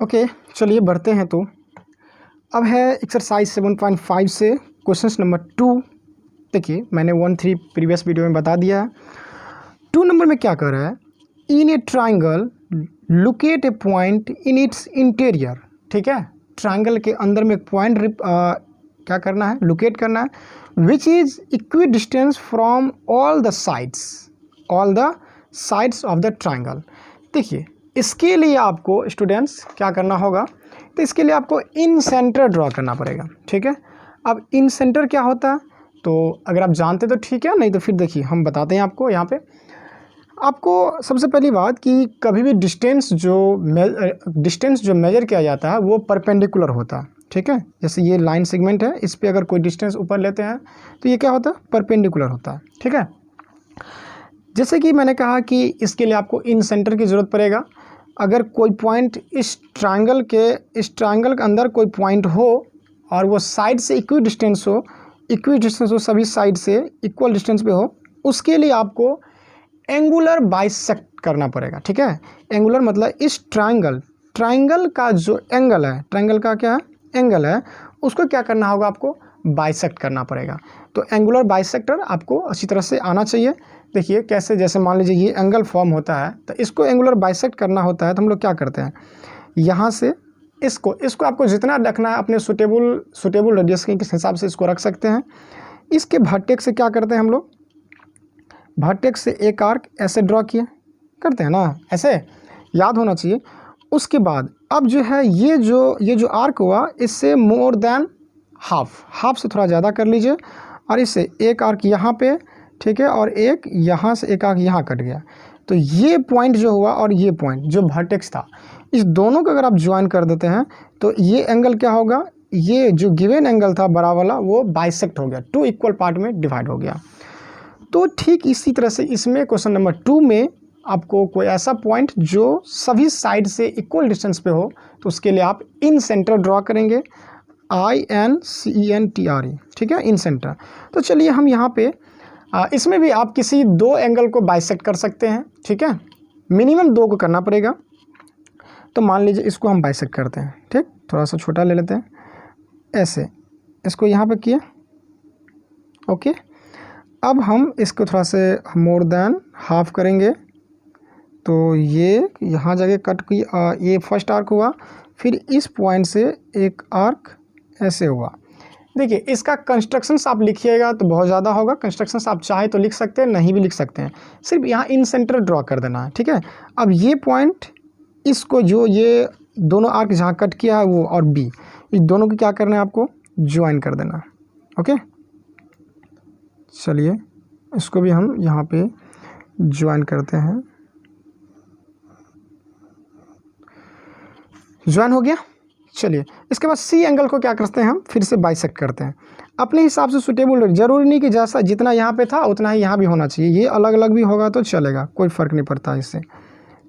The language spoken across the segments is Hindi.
ओके, चलिए बढ़ते हैं। तो अब है एक्सरसाइज 7.5 से क्वेश्चन नंबर 2। देखिए, मैंने 1-3 प्रीवियस वीडियो में बता दिया है। 2 नंबर में क्या कर रहा है, in a triangle locate a point in its interior. ठीक है, ट्राइंगल के अंदर में एक पॉइंट क्या करना है, लोकेट करना है, which is equi distance from all the sides of the triangle. देखिए, इसके लिए आपको स्टूडेंट्स क्या करना होगा, तो इसके लिए आपको इन सेंटर ड्रॉ करना पड़ेगा। ठीक है, अब इन सेंटर क्या होता है, तो अगर आप जानते तो ठीक है, नहीं तो फिर देखिए हम बताते हैं आपको। यहाँ पे आपको सबसे पहली बात कि कभी भी डिस्टेंस जो मेजर किया जाता है वो परपेंडिकुलर होता है। ठीक है, जैसे ये लाइन सेगमेंट है, इस पर अगर कोई डिस्टेंस ऊपर लेते हैं तो ये क्या होता है, परपेंडिकुलर होता है। ठीक है, जैसे कि मैंने कहा कि इसके लिए आपको इन सेंटर की ज़रूरत पड़ेगा। अगर कोई पॉइंट इस ट्रायंगल के अंदर कोई पॉइंट हो और वो साइड से इक्वी डिस्टेंस हो, सभी साइड से इक्वल डिस्टेंस पे हो, उसके लिए आपको एंगुलर बाइसेक्ट करना पड़ेगा। ठीक है, एंगुलर मतलब इस ट्रायंगल का जो एंगल है, ट्रायंगल का क्या है, एंगल है, उसको क्या करना होगा, आपको बाइसेक्ट करना पड़ेगा। तो एंगुलर बाइसेक्टर आपको अच्छी तरह से आना चाहिए। देखिए कैसे, जैसे मान लीजिए ये एंगल फॉर्म होता है, तो इसको एंगुलर बाइसेक्ट करना होता है, तो हम लोग क्या करते हैं, यहाँ से इसको आपको जितना रखना है अपने सुटेबल रेडियस के हिसाब से इसको रख सकते हैं। इसके वर्टेक्स से क्या करते हैं हम लोग, वर्टेक्स से एक आर्क ऐसे ड्रॉ किए, करते हैं ना, ऐसे याद होना चाहिए। उसके बाद अब जो है ये जो आर्क हुआ, इससे मोर देन हाफ से थोड़ा ज़्यादा कर लीजिए, और इससे एक आर्क यहाँ पे, ठीक है, और एक यहाँ से एक आर्क यहाँ कट गया। तो ये पॉइंट जो हुआ और ये पॉइंट जो वर्टेक्स था, इस दोनों को अगर आप ज्वाइन कर देते हैं तो ये एंगल क्या होगा, ये जो गिवन एंगल था बड़ा वाला, वो बाइसेक्ट हो गया, 2 इक्वल पार्ट में डिवाइड हो गया। तो ठीक इसी तरह से इसमें क्वेश्चन नंबर 2 में आपको कोई ऐसा पॉइंट जो सभी साइड से इक्वल डिस्टेंस पे हो, तो उसके लिए आप इन सेंटर ड्रॉ करेंगे, INCENTRE। ठीक है, इन सेंटर। तो चलिए हम यहाँ पे इसमें भी आप किसी 2 एंगल को बाइसेक्ट कर सकते हैं। ठीक है, मिनिमम 2 को करना पड़ेगा। तो मान लीजिए इसको हम बाइसेक्ट करते हैं। ठीक, थोड़ा सा छोटा ले लेते हैं, ऐसे इसको यहाँ पे किए। ओके, अब हम इसको थोड़ा से मोर देन हाफ करेंगे, तो ये यहाँ जगह कट की, ये फर्स्ट आर्क हुआ, फिर इस पॉइंट से एक आर्क ऐसे हुआ। देखिए, इसका कंस्ट्रक्शंस आप लिखिएगा तो बहुत ज़्यादा होगा। कंस्ट्रक्शंस आप चाहे तो लिख सकते हैं, नहीं भी लिख सकते हैं, सिर्फ यहाँ इन सेंटर ड्रॉ कर देना है। ठीक है, अब ये पॉइंट, इसको जो ये दोनों आर्क जहाँ कट किया है वो और बी, इस दोनों को क्या करना है, आपको ज्वाइन कर देना। ओके, चलिए इसको भी हम यहाँ पे ज्वाइन करते हैं। ज्वाइन हो गया। चलिए इसके बाद सी एंगल को क्या करते हैं, हम फिर से बाइसेक्ट करते हैं अपने हिसाब से सुटेबल। जरूरी नहीं कि जैसा जितना यहाँ पे था उतना ही यहाँ भी होना चाहिए, ये अलग अलग भी होगा तो चलेगा, कोई फ़र्क नहीं पड़ता इससे।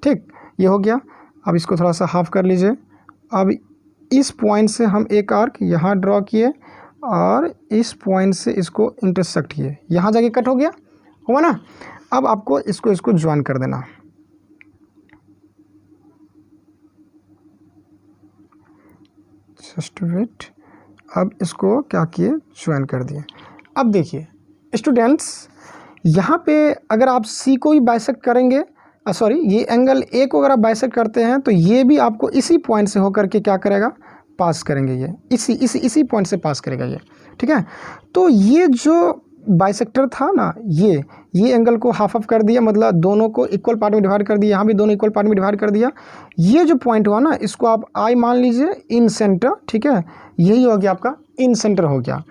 ठीक, ये हो गया। अब इसको थोड़ा सा हाफ कर लीजिए। अब इस पॉइंट से हम एक आर्क यहाँ ड्रॉ किए और इस पॉइंट से इसको इंटरसेक्ट किए, यहाँ जाके कट हो गया, हुआ ना। अब आपको इसको ज्वाइन कर देना। जस्ट वेट, अब इसको क्या किए, ज्वाइन कर दिए। अब देखिए स्टूडेंट्स, यहाँ पे अगर आप सी को भी बाइसेक्ट करेंगे, सॉरी ये एंगल ए को अगर आप बाइसेक्ट करते हैं तो ये भी आपको इसी पॉइंट से होकर के क्या करेगा, पास करेंगे, ये इसी पॉइंट से पास करेगा ये। ठीक है, तो ये जो बाइसेक्टर था ना, ये एंगल को हाफ कर दिया, मतलब दोनों को इक्वल पार्ट में डिवाइड कर दिया, यहाँ भी दोनों इक्वल पार्ट में डिवाइड कर दिया। ये जो पॉइंट हुआ ना, इसको आप आई मान लीजिए, इन सेंटर। ठीक है, यही हो गया आपका इन सेंटर हो गया।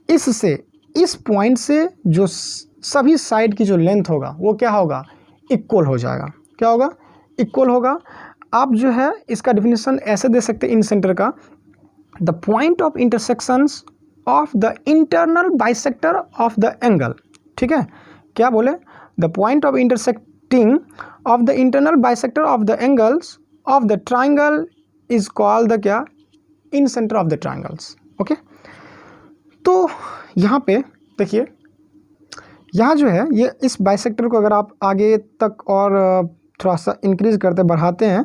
इससे इस पॉइंट से जो सभी साइड की जो लेंथ होगा वो क्या होगा, इक्वल हो जाएगा। क्या होगा, इक्वल होगा। आप जो है इसका डिफिनेशन ऐसे दे सकते हैं इन सेंटर का, the point of intersections of the internal bisector of the angle. ठीक है, क्या बोले, the point of intersecting of the internal bisector of the angles of the triangle is called the क्या, incentre of the triangles. Okay, तो यहाँ पे देखिए, यहाँ जो है ये इस बाइसेक्टर को अगर आप आगे तक और थोड़ा सा इंक्रीज करते बढ़ाते हैं,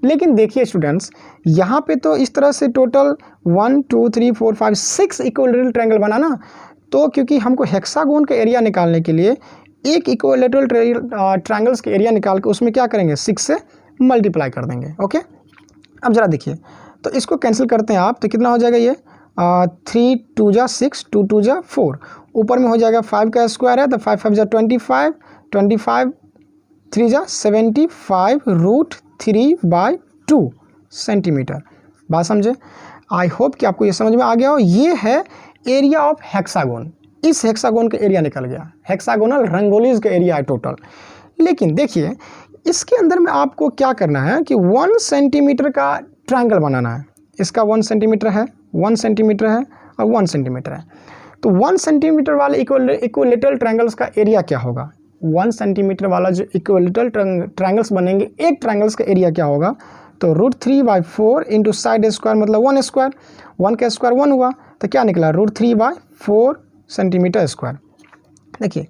लेकिन देखिए स्टूडेंट्स, यहाँ पे तो इस तरह से टोटल 1 2 3 4 5 6 इक्विलेटरल ट्रायंगल बना ना, तो क्योंकि हमको हेक्सागोन का एरिया निकालने के लिए एक इक्विलेटरल ट्रायंगल्स के एरिया निकाल के उसमें क्या करेंगे 6 से मल्टीप्लाई कर देंगे। ओके, अब ज़रा देखिए, तो इसको कैंसिल करते हैं आप, तो कितना हो जाएगा ये 3 2 जा 6 2 2 जा 4, ऊपर में हो जाएगा 5 का स्क्वायर है तो 5 5 जा 25 25 3 जा 75 √3/2 सेंटीमीटर। बात समझे? आई होप कि आपको ये समझ में आ गया हो। ये है एरिया ऑफ हेक्सागोन। इस हेक्सागोन का एरिया निकल गया, हेक्सागोनल रंगोलीज का एरिया है टोटल। लेकिन देखिए इसके अंदर में आपको क्या करना है कि 1 सेंटीमीटर का ट्रायंगल बनाना है। इसका 1 सेंटीमीटर है, 1 सेंटीमीटर है और 1 सेंटीमीटर है। तो 1 सेंटीमीटर वाले इक्विलेटरल ट्रायंगल्स का एरिया क्या होगा? 1 सेंटीमीटर वाला जो इक्विलेटरल ट्रायंगल्स बनेंगे, एक ट्रायंगल्स का एरिया क्या होगा? तो √3/4 इंटू साइड स्क्वायर मतलब 1 स्क्वायर, 1 का स्क्वायर 1 हुआ तो क्या निकला √3/4 सेंटीमीटर स्क्वायर। देखिए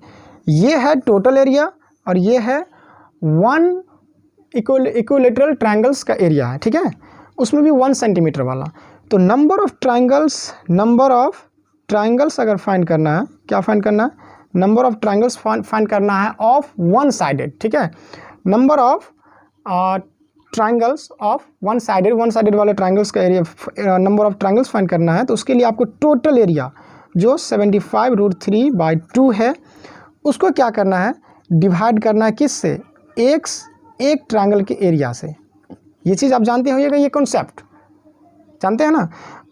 ये है टोटल एरिया और ये है 1 इक्विलेटरल ट्रायंगल्स का एरिया है, ठीक है, उसमें भी 1 सेंटीमीटर वाला। तो नंबर ऑफ ट्रायंगल्स अगर फाइंड करना है, क्या फाइंड करना है? नंबर ऑफ ट्रायंगल्स फाइंड करना है ऑफ 1 साइडेड, ठीक है। Number of triangles of 1 sided वाले ट्रायंगल्स का area, number of triangles find करना है। तो उसके लिए आपको टोटल एरिया जो 75 √3/2 है उसको क्या करना है? डिवाइड करना है किससे? एक ट्रायंगल के एरिया से। ये चीज़ आप जानते होइएगा, ये कॉन्सेप्ट जानते हैं ना।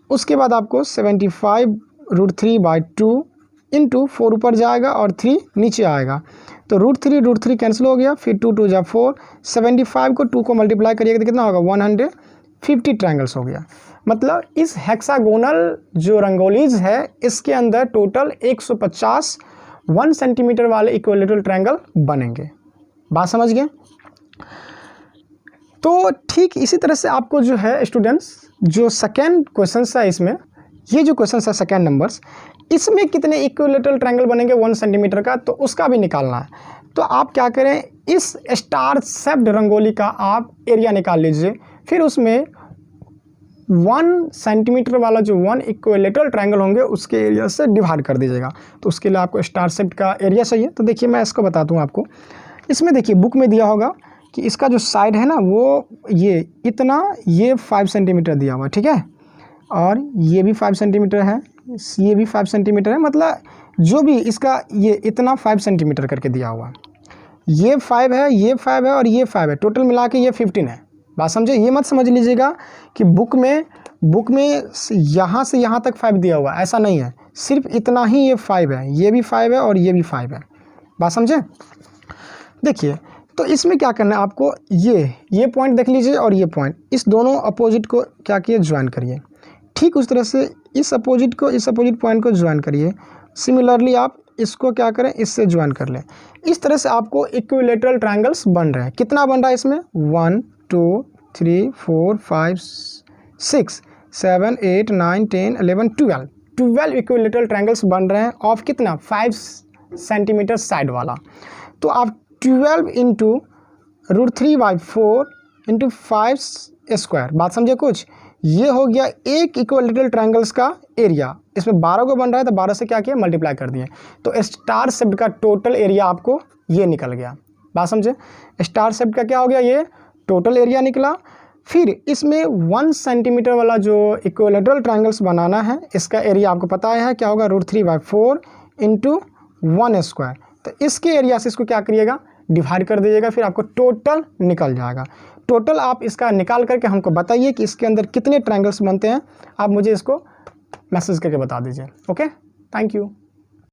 उसके बाद आपको 75 √3/2 इंटू 4 ऊपर जाएगा और 3 नीचे आएगा, तो √3 कैंसिल हो गया, फिर 2 2 जा 4, 75 को 2 को मल्टीप्लाई करिएगा तो कितना होगा 150 ट्रायंगल्स हो गया। मतलब इस हेक्सागोनल जो रंगोलीज है इसके अंदर टोटल 150 1 सेंटीमीटर वाले इक्विलेटरल ट्रायंगल बनेंगे। बात समझ गए? तो ठीक इसी तरह से आपको जो है स्टूडेंट्स, जो सेकेंड क्वेश्चन है इसमें, ये जो क्वेश्चन है सेकेंड नंबर्स, इसमें कितने इक्विलेटरल ट्रायंगल बनेंगे 1 सेंटीमीटर का, तो उसका भी निकालना है। तो आप क्या करें, इस स्टार शेप्ड रंगोली का आप एरिया निकाल लीजिए, फिर उसमें 1 सेंटीमीटर वाला जो 1 इक्विलेटरल ट्रायंगल होंगे उसके एरिया से डिवाइड कर दीजिएगा। तो उसके लिए आपको स्टार शेप्ड का एरिया चाहिए। तो देखिए मैं इसको बताता हूँ आपको। इसमें देखिए बुक में दिया होगा कि इसका जो साइड है ना वो ये इतना, ये 5 सेंटीमीटर दिया हुआ, ठीक है, और ये भी 5 सेंटीमीटर है, ये भी 5 सेंटीमीटर है, मतलब जो भी इसका ये इतना 5 सेंटीमीटर करके दिया हुआ। ये 5 है, ये 5 है और ये 5 है, टोटल मिला के ये 15 है। बात समझे? ये मत समझ लीजिएगा कि बुक में यहाँ से यहाँ तक 5 दिया हुआ, ऐसा नहीं है, सिर्फ इतना ही ये 5 है, ये भी 5 है और ये भी 5 है। बात समझे? देखिए तो इसमें क्या करना है आपको, ये पॉइंट देख लीजिए और ये पॉइंट, इस दोनों अपोजिट को क्या किए, ज्वाइन करिए। ठीक उस तरह से इस अपोजिट पॉइंट को ज्वाइन करिए। सिमिलरली आप इसको क्या करें, इससे ज्वाइन कर लें। इस तरह से आपको इक्विलेटरल ट्रायंगल्स बन रहे हैं। कितना बन रहा है इसमें? 1 2 3 4 5 6 7 8 9 10 11 12 इक्विलेटरल ट्रायंगल्स बन रहे हैं ऑफ कितना? 5 सेंटीमीटर साइड वाला। तो आप 12 इंटू √3/4 इंटू 5 स्क्वायर, बात समझे कुछ? ये हो गया एक इक्विलेटरल ट्रायंगल्स का एरिया। इसमें 12 को बन रहा है तो 12 से क्या किया, मल्टीप्लाई कर दिए। तो स्टार शेप्ड का टोटल एरिया आपको ये निकल गया। बात समझे? स्टार शेप्ड का क्या हो गया, ये टोटल एरिया निकला। फिर इसमें 1 सेंटीमीटर वाला जो इक्विलेटरल ट्रायंगल्स बनाना है इसका एरिया आपको पता है क्या होगा, √3/4 इंटू 1 स्क्वायर। तो इसके एरिया से इसको क्या करिएगा, डिवाइड कर दीजिएगा, फिर आपको टोटल निकल जाएगा। टोटल आप इसका निकाल करके हमको बताइए कि इसके अंदर कितने ट्रायंगल्स बनते हैं। आप मुझे इसको मैसेज करके बता दीजिए। Okay, thank you.